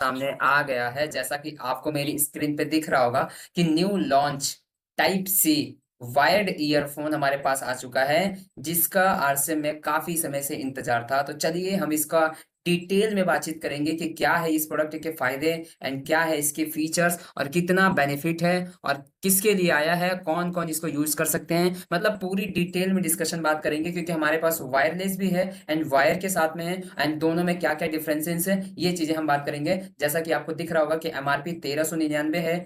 सामने आ गया है। जैसा कि आपको मेरी स्क्रीन पे दिख रहा होगा कि new launch type C wired earphone हमारे पास आ चुका है, जिसका आरसे में काफी समय से इंतजार था। तो चलिए हम इसका डिटेल में बातचीत करेंगे कि क्या है इस प्रोडक्ट के फायदे एंड क्या है इसके फीचर्स और कितना बेनिफिट है और किसके लिए आया है, कौन कौन इसको यूज कर सकते हैं। मतलब पूरी डिटेल में डिस्कशन बात करेंगे, क्योंकि हमारे पास वायरलेस भी है एंड वायर के साथ में है एंड दोनों में क्या क्या डिफरेंसेस है, ये चीजें हम बात करेंगे। जैसा कि आपको दिख रहा होगा कि एमआरपी 1399 है,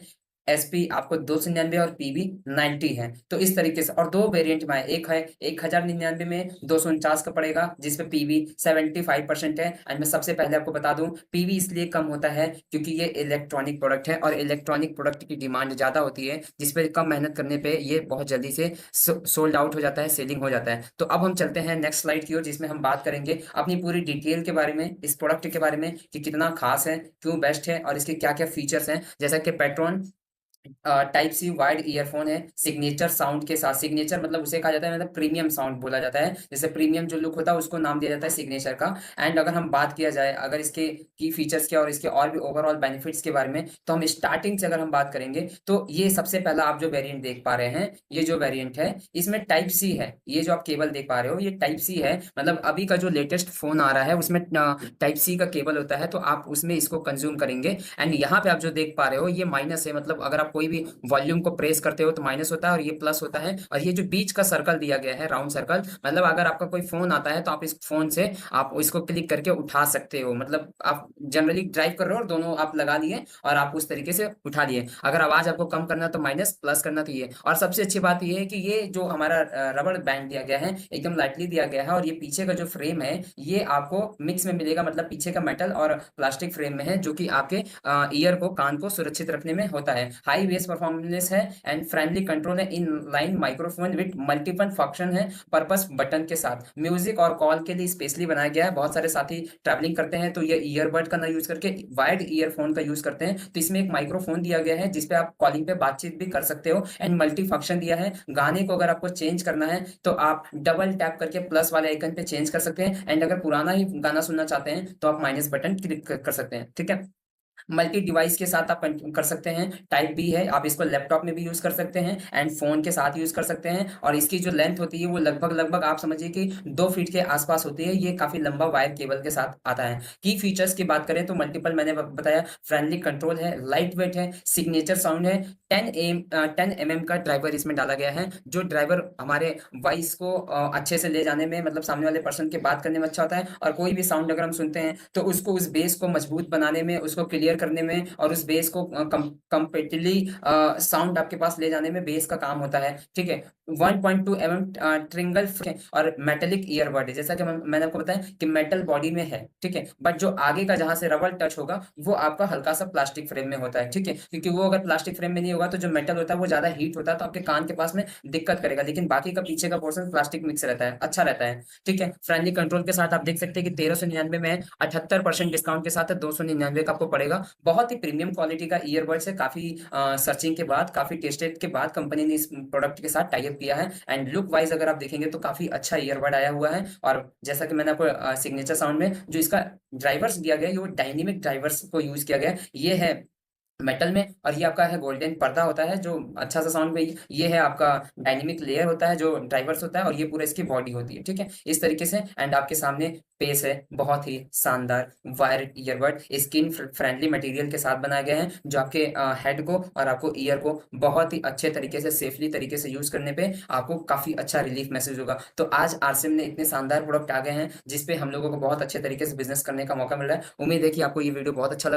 एसपी आपको 299 और पीबी 90 है। तो इस तरीके से, और दो वेरिएंट में है, एक है 1099 में 249 का पड़ेगा जिसपे पीबी 75% है। एंड मैं सबसे पहले आपको बता दूं, पीबी इसलिए कम होता है क्योंकि ये इलेक्ट्रॉनिक प्रोडक्ट है और इलेक्ट्रॉनिक प्रोडक्ट की डिमांड ज्यादा होती है, जिसपे कम मेहनत करने पे ये बहुत जल्दी से सोल्ड आउट हो जाता है, सेलिंग हो जाता है। तो अब हम चलते हैं नेक्स्ट स्लाइड की ओर, जिसमें हम बात करेंगे अपनी पूरी डिटेल के बारे में, इस प्रोडक्ट के बारे में कि कितना खास है, क्यों बेस्ट है और इसके क्या क्या फीचर्स हैं। जैसा कि pTron type C wide earphone है सिग्नेचर साउंड के साथ। सिग्नेचर मतलब उसे कहा जाता है, मतलब प्रीमियम साउंड बोला जाता है। जैसे प्रीमियम जो लुक होता है उसको नाम दिया जाता है सिग्नेचर का। एंड अगर हम बात किया जाए अगर इसके की फीचर्स के और इसके और भी ओवरऑल बेनिफिट्स के बारे में, तो हम स्टार्टिंग से अगर हम बात करेंगे तो ये सबसे पहला आप जो वेरिएंट देख पा रहे हैं, ये जो वेरिएंट है इसमें टाइप सी है। ये जो आप केबल देख पा रहे हो ये टाइप सी है, मतलब अभी का जो लेटेस्ट फोन आ रहा है उसमें टाइप सी का केबल होता है, तो आप उसमें इसको कंज्यूम करेंगे। एंड यहाँ पे आप जो देख पा रहे हो ये माइनस है, मतलब अगर आप कोई भी वॉल्यूम को प्रेस करते हो तो माइनस होता है और ये प्लस होता है। और ये जो बीच का सर्कल दिया गया है, राउंड सर्कल, मतलब अगर आपका कोई फोन आता है तो आप इस फोन से आप इसको क्लिक करके उठा सकते हो। मतलब आप जनरली ड्राइव कर रहे हो और दोनों आप लगा लिए और आप उस तरीके से उठा लिए। अगर आवाज आपको कम करना तो माइनस, प्लस करना तो ये। और सबसे अच्छी बात ये है कि ये जो हमारा रबड़ बैंड दिया गया है एकदम लाइटली दिया गया है, और ये पीछे का जो फ्रेम है ये आपको मिक्स में मिलेगा, मतलब पीछे का मेटल और प्लास्टिक फ्रेम में है, जो कि आपके ईयर को, कान को सुरक्षित रखने में होता है। हाई बेस परफॉर्मेंस है एंड फ्रेंडली कंट्रोल है, in line microphone with multiple function है, पर्पस बटन के साथ। म्यूजिक और कॉल के लिए स्पेशली बनाया गया है। बहुत सारे साथी ट्रैवलिंग करते हैं तो ये ईयरबड का ना यूज करके वायर्ड ईयरफोन का यूज करते हैं, तो इसमें एक माइक्रोफोन दिया गया है जिसपे आप कॉलिंग पे बातचीत भी कर सकते हो। एंड मल्टी फंक्शन दिया है, गाने को अगर आपको चेंज करना है तो आप डबल टैप करके प्लस वाले आइकन पे चेंज कर सकते हैं। एंड अगर पुराना ही गाना सुनना चाहते हैं तो आप माइनस बटन क्लिक कर सकते हैं, ठीक है। मल्टी डिवाइस के साथ आप कर सकते हैं। टाइप बी है, आप इसको लैपटॉप में भी यूज कर सकते हैं एंड फोन के साथ यूज कर सकते हैं। और इसकी जो लेंथ होती है वो लगभग लगभग आप समझिए कि 2 फीट के आसपास होती है। ये काफी लंबा वायर केबल के साथ आता है। की फीचर्स की बात करें तो मल्टीपल, मैंने बताया, फ्रेंडली कंट्रोल है, लाइट वेट है, सिग्नेचर साउंड है, 10 mm का ड्राइवर इसमें डाला गया है, जो ड्राइवर हमारे वॉइस को अच्छे से ले जाने में, मतलब सामने वाले पर्सन के बात करने में अच्छा होता है। और कोई भी साउंड अगर हम सुनते हैं तो उसको, उस बेस को मजबूत बनाने में, उसको क्लियर करने में और उस बेस को कंपेटिवली साउंड आपके पास ले जाने में बेस का काम होता है, ठीक है। 1.2 mm ट्रिंगल और मेटेलिक ईयरबड है, जैसा कि मैंने आपको बताया कि मेटल बॉडी में है, ठीक है। बट जो आगे का जहां से रबड़ टच होगा वो आपका हल्का सा प्लास्टिक फ्रेम में होता है, ठीक है, क्योंकि वो अगर प्लास्टिक फ्रेम में नहीं होगा तो जो मेटल होता है वो ज्यादा हीट होता है तो आपके कान के पास में दिक्कत करेगा। लेकिन बाकी का पीछे का पोर्शन प्लास्टिक मिक्स रहता है, अच्छा रहता है, ठीक है। फ्रेंडली कंट्रोल के साथ आप देख सकते हैं कि 1399 में 78% डिस्काउंट के साथ 299 का आपको पड़ेगा। बहुत ही प्रीमियम क्वालिटी का ईयरबड्स है। काफी सर्चिंग के बाद, काफी टेस्टेड के बाद कंपनी ने इस प्रोडक्ट के साथ टाई अप किया है। एंड लुक वाइज अगर आप देखेंगे तो काफी अच्छा ईयरबड आया हुआ है। और जैसा कि मैंने आपको सिग्नेचर साउंड में जो इसका ड्राइवर्स दिया गया है, वो डायनेमिक ड्राइवर्स को यूज किया गया है। ये है मेटल में, और ये आपका है गोल्डन पर्दा होता है जो अच्छा सा साउंड में, ये है आपका डायनेमिक लेयर होता है जो ड्राइवर्स होता है, और ये पूरा इसकी बॉडी होती है, ठीक है, इस तरीके से। एंड आपके सामने पेस है, बहुत ही शानदार wire earbud skin friendly material के साथ बनाया गया है, जो आपके हेड को और आपको ईयर को बहुत ही अच्छे तरीके से, सेफली तरीके से यूज करने पे आपको काफी अच्छा रिलीफ महसूस होगा। तो आज आरसीएम ने इतने शानदार प्रोडक्ट आ गए हैं जिसपे हम लोगों को बहुत अच्छे तरीके से बिजनेस करने का मौका मिल रहा है। उम्मीद है कि आपको ये वीडियो बहुत अच्छा